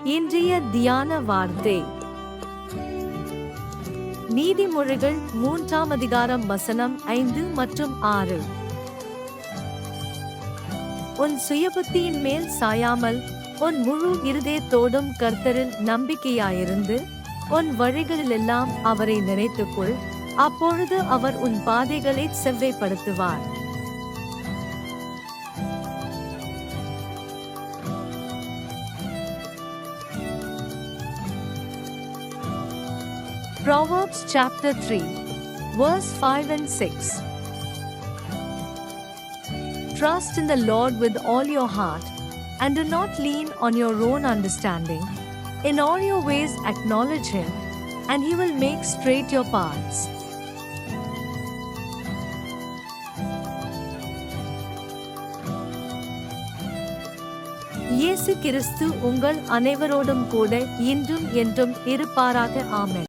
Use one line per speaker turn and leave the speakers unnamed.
இன்றைய தியான வார்த்தை நீதிமொழிகள் 3ஆம் அதிகாரம் வசனம் 5 மற்றும் 6. உன் சுயபுத்தியின் மேல் சாயாமல் உன் முழு இருதயத்தோடும் கர்த்தரில் நம்பிக்கையாயிருந்து உன் வழிகளிலெல்லாம் அவரை நினைத்துக்கொள், அப்பொழுது அவர் உன் பாதைகளை செவ்வைப்படுத்துவார். Proverbs chapter 3, verse 5 and 6. Trust in the Lord with all your heart, and do not lean on your own understanding. In all your ways acknowledge Him, and He will make straight your paths. இயேசு கிறிஸ்து உங்கள் அனைவரோடும் கூட இன்றும் என்றும் இருப்பாராக. ஆமென்.